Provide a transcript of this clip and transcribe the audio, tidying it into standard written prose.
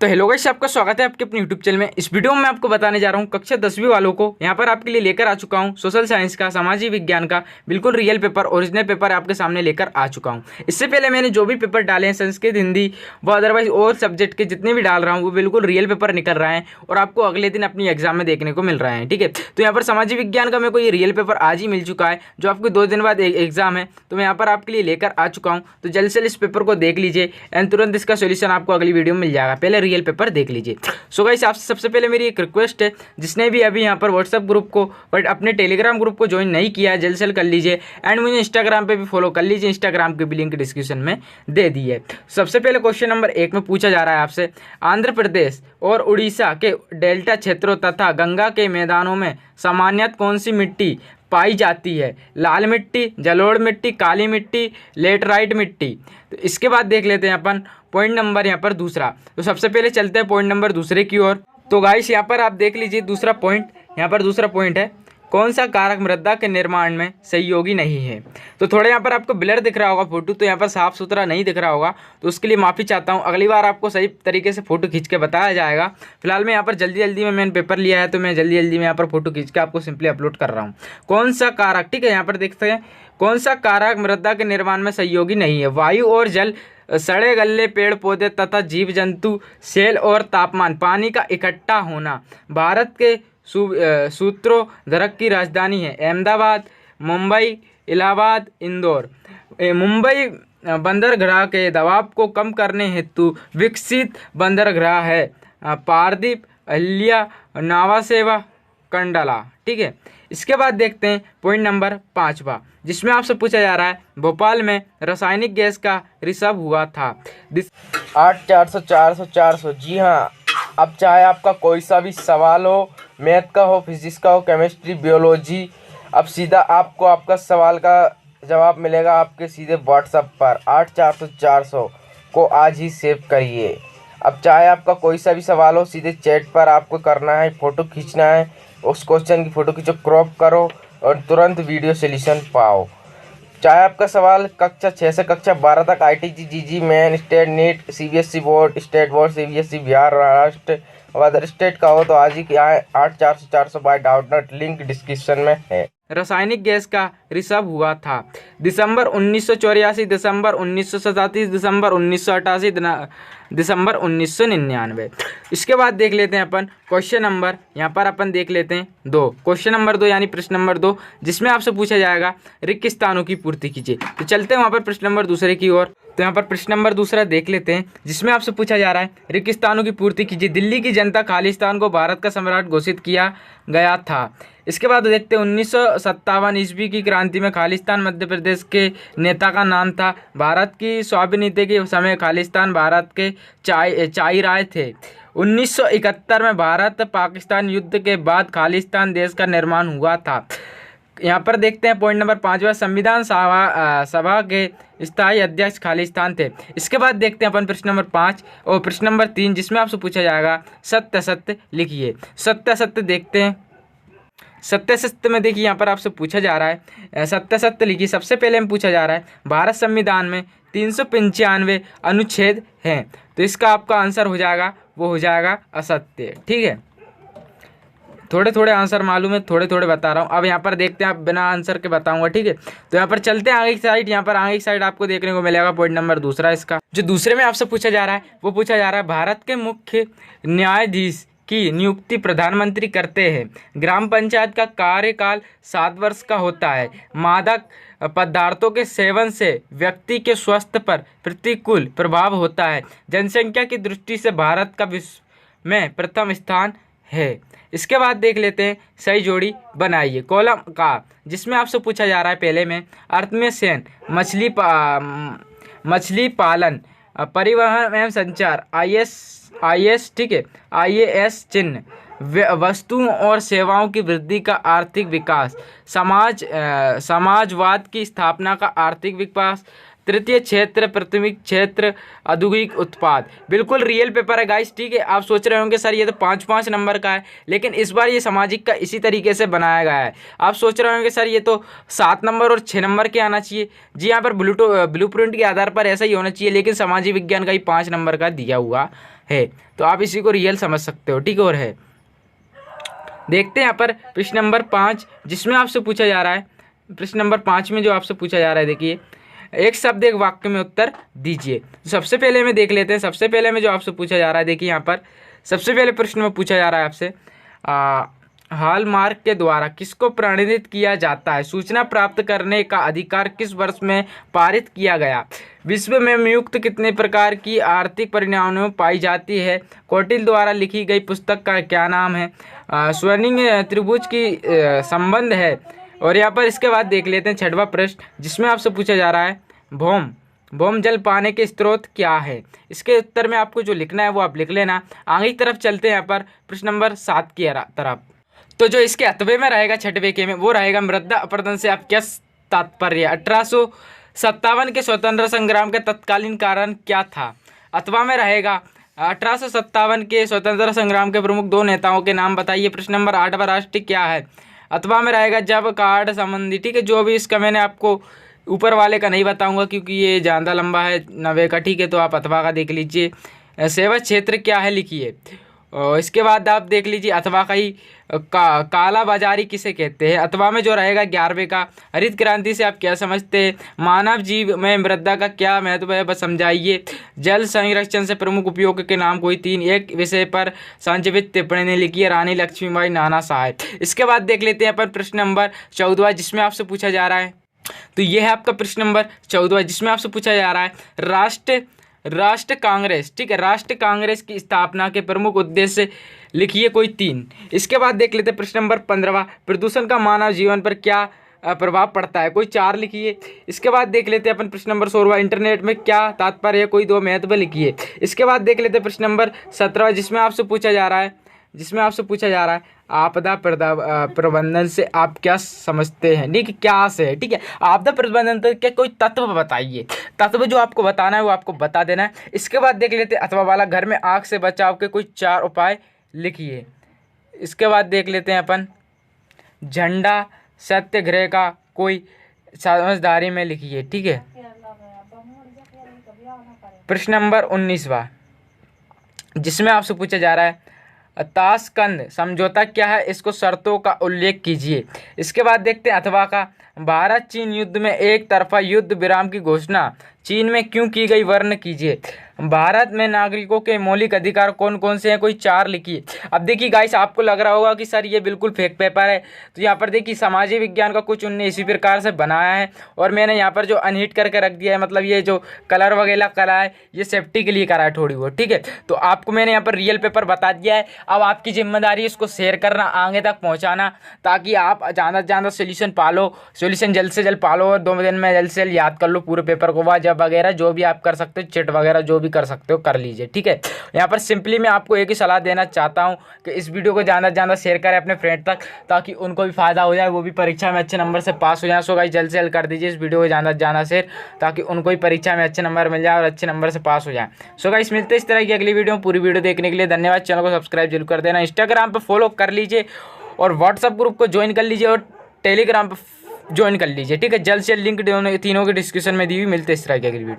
तो hello guys, आपका स्वागत है आपके अपने यूट्यूब चैनल में। इस वीडियो में मैं आपको बताने जा रहा हूँ कक्षा 10वीं वालों को यहाँ पर आपके लिए लेकर आ चुका हूँ सोशल साइंस का, सामाजिक विज्ञान का बिल्कुल रियल पेपर, ओरिजिनल पेपर आपके सामने लेकर आ चुका हूँ। इससे पहले मैंने जो भी पेपर डाले हैं संस्कृत, हिंदी व अदरवाइज और सब्जेक्ट के जितने भी डाल रहा हूँ वो बिल्कुल रियल पेपर निकल रहा है और आपको अगले दिन अपनी एग्जाम में देखने को मिल रहा है। ठीक है, तो यहाँ पर सामाजिक विज्ञान का मेरे को ये रियल पेपर आज ही मिल चुका है, जो आपको 2 दिन बाद एग्जाम है, तो मैं यहाँ पर आपके लिए लेकर आ चुका हूँ। तो जल्द से जल्द इस पेपर को देख लीजिए एंड तुरंत इसका सोल्यूशन आपको अगली वीडियो में मिल जाएगा। पहले रियल पेपर देख लीजिए। सो गाइस, आपसे सबसे पहले मेरी एक रिक्वेस्ट है, जिसने भी अभी यहाँ पर व्हाट्सएप ग्रुप को बट अपने टेलीग्राम ग्रुप को ज्वाइन नहीं किया है, जल्द से जल्द कर लीजिए एंड मुझे इंस्टाग्राम पे भी फॉलो कर लीजिए। इंस्टाग्राम की भी लिंक डिस्क्रिप्शन में दे दी है। सबसे पहले क्वेश्चन नंबर 1 में पूछा जा रहा है आपसे, आंध्र प्रदेश और उड़ीसा के डेल्टा क्षेत्रों तथा गंगा के मैदानों में सामान्यतः कौन सी मिट्टी पाई जाती है? लाल मिट्टी, जलोढ़ मिट्टी, काली मिट्टी, लेटराइट मिट्टी। तो इसके बाद देख लेते हैं अपन पॉइंट नंबर यहाँ पर दूसरा। तो सबसे पहले चलते हैं पॉइंट नंबर दूसरे की ओर। तो गाइस यहाँ पर आप देख लीजिए दूसरा पॉइंट, यहाँ पर दूसरा पॉइंट है, कौन सा कारक मृदा के निर्माण में सहयोगी नहीं है? तो थोड़ा यहाँ पर आपको ब्लर दिख रहा होगा फोटो, तो यहाँ पर साफ सुथरा नहीं दिख रहा होगा, तो उसके लिए माफ़ी चाहता हूँ। अगली बार आपको सही तरीके से फोटो खींच के बताया जाएगा। फिलहाल मैं यहाँ पर जल्दी में मैंने पेपर लिया है, तो मैं जल्दी में यहाँ पर फोटो खींच के आपको सिंपली अपलोड कर रहा हूँ। कौन सा कारक, ठीक है, यहाँ पर देखते हैं कौन सा कारक मृदा के निर्माण में सहयोगी नहीं है? वायु और जल, सड़े गले पेड़ पौधे तथा जीव जंतु, सेल और तापमान, पानी का इकट्ठा होना। भारत के सूत्रों धरक की राजधानी है अहमदाबाद, मुंबई, इलाहाबाद, इंदौर। मुंबई बंदरगाह के दबाव को कम करने हेतु विकसित बंदरगाह है पारदीप, अहिल्या, नावासेवा, कंडला। ठीक है, इसके बाद देखते हैं पॉइंट नंबर 5वां, जिसमें आपसे पूछा जा रहा है भोपाल में रासायनिक गैस का रिसर्व हुआ था। 8 400 400। जी हाँ, अब चाहे आपका कोई सा भी सवाल हो, मैथ का हो, फिजिक्स का हो, केमिस्ट्री, बायोलॉजी, अब सीधा आपको आपका सवाल का जवाब मिलेगा आपके सीधे व्हाट्सएप पर। 8 400 400 को आज ही सेव करिए। अब चाहे आपका कोई सा भी सवाल हो, सीधे चैट पर आपको करना है, फ़ोटो खींचना है, उस क्वेश्चन की फ़ोटो खींचो, क्रॉप करो और तुरंत वीडियो सोल्यूशन पाओ। चाहे आपका सवाल कक्षा 6 से कक्षा 12 तक IIT GE main, state, NEET, CBSE board, state board, CBSE Bihar, Maharashtra और अदर स्टेट का हो, तो आज ही आए। 8 400 400 बाय डाउटनेट, लिंक डिस्क्रिप्शन में है। रासायनिक गैस का रिसर्व हुआ था दिसंबर 1984, दिसंबर 1987, दिसंबर 1988, दिसंबर 1999। इसके बाद देख लेते हैं अपन क्वेश्चन नंबर, यहाँ पर अपन देख लेते हैं 2, क्वेश्चन नंबर 2 यानी प्रश्न नंबर 2, जिसमें आपसे पूछा जाएगा रिक्त स्थानों की पूर्ति कीजिए। तो चलते हैं वहाँ पर प्रश्न नंबर दूसरे की ओर। तो यहाँ पर प्रश्न नंबर दूसरा देख लेते हैं, जिसमें आपसे पूछा जा रहा है रिक्त स्थानों की पूर्ति कीजिए। दिल्ली की जनता खालिस्तान को भारत का सम्राट घोषित किया गया था। इसके बाद देखते हैं 1957 ईस्वी की क्रांति में खालिस्तान मध्य प्रदेश के नेता का नाम था। भारत की स्वाधीनता के समय खालिस्तान भारत के चाई राय थे। 1971 में भारत पाकिस्तान युद्ध के बाद खालिस्तान देश का निर्माण हुआ था। यहाँ पर देखते हैं पॉइंट नंबर 5वां, संविधान सभा के स्थायी अध्यक्ष खालिस्तान थे। इसके बाद देखते हैं अपन प्रश्न नंबर 5 और प्रश्न नंबर 3, जिसमें आपसे पूछा जाएगा सत्य सत्य लिखिए। सत्य सत्य देखते हैं। सत्य सत्य में देखिए यहाँ पर आपसे पूछा जा रहा है सत्य सत्य लिखिए। सबसे पहले में पूछा जा रहा है भारत संविधान में 395 अनुच्छेद हैं, तो इसका आपका आंसर हो जाएगा, वो हो जाएगा असत्य। ठीक है, थोड़े आंसर मालूम है, थोड़े बता रहा हूँ। अब यहाँ पर देखते हैं, आप बिना आंसर के बताऊंगा। ठीक है, तो यहाँ पर चलते हैं आगे की साइड। यहाँ पर आगे की साइड आपको देखने को मिलेगा पॉइंट नंबर दूसरा इसका, जो दूसरे में आपसे पूछा जा रहा है वो पूछा जा रहा है भारत के मुख्य न्यायाधीश की नियुक्ति प्रधानमंत्री करते हैं। ग्राम पंचायत का कार्यकाल 7 वर्ष का होता है। मादक पदार्थों के सेवन से व्यक्ति के स्वास्थ्य पर प्रतिकूल प्रभाव होता है। जनसंख्या की दृष्टि से भारत का विश्व में प्रथम स्थान है। इसके बाद देख लेते हैं सही जोड़ी बनाइए कॉलम का, जिसमें आपसे पूछा जा रहा है पहले में अर्थ में सेन, मछली पालन, परिवहन एवं संचार, IS, ठीक है, IAS चिन्ह, वस्तुओं और सेवाओं की वृद्धि का आर्थिक विकास, समाजवाद की स्थापना का आर्थिक विकास, तृतीय क्षेत्र, प्राथमिक क्षेत्र, औद्योगिक उत्पाद। बिल्कुल रियल पेपर है गाइस, ठीक है। आप सोच रहे होंगे सर ये तो 5-5 नंबर का है, लेकिन इस बार ये सामाजिक का इसी तरीके से बनाया गया है। आप सोच रहे होंगे सर ये तो 7 नंबर और 6 नंबर के आना चाहिए। जी यहाँ पर ब्लू प्रिंट के आधार पर ऐसा ही होना चाहिए, लेकिन सामाजिक विज्ञान का ही 5 नंबर का दिया हुआ है, तो आप इसी को रियल समझ सकते हो, ठीक है। और है देखते हैं यहाँ पर प्रश्न नंबर 5, जिसमें आपसे पूछा जा रहा है, प्रश्न नंबर 5 में जो आपसे पूछा जा रहा है, देखिए एक शब्द एक वाक्य में उत्तर दीजिए। तो सबसे पहले में देख लेते हैं, सबसे पहले में जो आपसे पूछा जा रहा है, देखिए यहाँ पर सबसे पहले प्रश्न में पूछा जा रहा है आपसे, हॉलमार्क के द्वारा किसको प्रणीत किया जाता है? सूचना प्राप्त करने का अधिकार किस वर्ष में पारित किया गया? विश्व में संयुक्त कितने प्रकार की आर्थिक परिणामों पाई जाती है? कौटिल्य द्वारा लिखी गई पुस्तक का क्या नाम है? स्वर्णिम त्रिभुज की संबंध है। और यहाँ पर इसके बाद देख लेते हैं 6वां प्रश्न, जिसमें आपसे पूछा जा रहा है भौम जल पाने के स्रोत क्या है? इसके उत्तर में आपको जो लिखना है वो आप लिख लेना। आगे की तरफ चलते हैं यहाँ पर प्रश्न नंबर 7 की तरफ। तो जो इसके अतवे में रहेगा 6वें के में, वो रहेगा मृदा अपरदन से आप क्या तात्पर्य? 1857 के स्वतंत्रता संग्राम का तत्कालीन कारण क्या था? अथवा में रहेगा 1857 के स्वतंत्रता संग्राम के प्रमुख 2 नेताओं के नाम बताइए। प्रश्न नंबर 8वां राष्ट्र क्या है? अथवा में रहेगा जब कार्ड संबंधी, ठीक है। जो भी इसका मैंने आपको ऊपर वाले का नहीं बताऊंगा क्योंकि ये ज़्यादा लंबा है 90 का, ठीक है। तो आप अथवा का देख लीजिए। सेवा क्षेत्र क्या है लिखिए। और इसके बाद आप देख लीजिए अथवा का ही काला बाजारी किसे कहते हैं? अथवा में जो रहेगा 11वें का, हरित क्रांति से आप क्या समझते हैं? मानव जीव में मृदा का क्या महत्व है, बस समझाइए। जल संरक्षण से प्रमुख उपयोग के नाम कोई 3 एक विषय पर संक्षिप्त टिप्पणी लिखी है। रानी लक्ष्मीबाई, नाना साहेब। इसके बाद देख लेते हैं अपन प्रश्न नंबर 14, जिसमें आपसे पूछा जा रहा है, तो यह है आपका प्रश्न नंबर 14, जिसमें आपसे पूछा जा रहा है राष्ट्र कांग्रेस, ठीक है। राष्ट्र कांग्रेस की स्थापना के प्रमुख उद्देश्य लिखिए कोई 3। इसके बाद देख लेते हैं प्रश्न नंबर 15, प्रदूषण का मानव जीवन पर क्या प्रभाव पड़ता है? कोई 4 लिखिए। इसके बाद देख लेते हैं अपन प्रश्न नंबर 16, इंटरनेट में क्या तात्पर्य है? कोई 2 महत्व लिखिए। इसके बाद देख लेते हैं प्रश्न नंबर 17, जिसमें आपसे पूछा जा रहा है आपदा प्रबंधन से आप क्या समझते हैं? ठीक है, क्या से है, ठीक है। आपदा प्रबंधन तो क्या कोई तत्व बताइए, तत्व जो आपको बताना है वो आपको बता देना है। इसके बाद देख लेते हैं अथवा वाला, घर में आग से बचाव के कोई 4 उपाय लिखिए। इसके बाद देख लेते हैं अपन झंडा सत्याग्रह का कोई समझदारी में लिखिए, ठीक है। प्रश्न नंबर 19वां, जिसमें आपसे पूछा जा रहा है ताशकंद समझौता क्या है? इसको शर्तों का उल्लेख कीजिए। इसके बाद देखते हैं अथवा का, भारत चीन युद्ध में एक तरफा युद्ध विराम की घोषणा चीन में क्यों की गई, वर्ण कीजिए। भारत में नागरिकों के मौलिक अधिकार कौन कौन से हैं? कोई 4 लिखिए। अब देखिए गाइस, आपको लग रहा होगा कि सर ये बिल्कुल फेक पेपर है, तो यहाँ पर देखिए सामाजिक विज्ञान का कुछ उनने इसी प्रकार से बनाया है, और मैंने यहाँ पर जो अनहिट करके रख दिया है, मतलब ये जो कलर वगैरह करा है ये सेफ्टी के लिए करा है थोड़ी बहुत, ठीक है। तो आपको मैंने यहाँ पर रियल पेपर बता दिया है। अब आपकी जिम्मेदारी है इसको शेयर करना, आगे तक पहुँचाना, ताकि आप ज़्यादा से ज़्यादा सोल्यूशन पालो, सोल्यूशन जल्द से जल्द पालो, और 2 दिन में जल्द से जल्द याद कर लो पूरे पेपर को, वह जब वगैरह जो भी आप कर सकते हो, चेट वगैरह जो भी कर सकते हो कर लीजिए, ठीक है। यहाँ पर सिंपली मैं आपको एक ही सलाह देना चाहता हूँ कि इस वीडियो को ज़्यादा से ज़्यादा शेयर करें अपने फ्रेंड तक, ताकि उनको भी फायदा हो जाए, वो भी परीक्षा में अच्छे नंबर से पास हो जाए। सो गाइस जल्द से जल्द कर दीजिए इस वीडियो को ज़्यादा से ज़्यादा शेयर, ताकि उनको भी परीक्षा में अच्छे नंबर मिल जाए और अच्छे नंबर से पास हो जाए। सो गाइस मिलते हैं इस तरह की अगली वीडियो में। पूरी वीडियो देखने के लिए धन्यवाद। चैनल को सब्सक्राइब जरूर कर देना, इंस्टाग्राम पर फॉलो कर लीजिए, और व्हाट्सअप ग्रुप को ज्वाइन कर लीजिए, और टेलीग्राम पर ज्वाइन कर लीजिए, ठीक है। जल्द से जल्द लिंक तीनों के डिस्क्रिप्शन में दी हुई। मिलते हैं इस तरह की अगली वीडियो।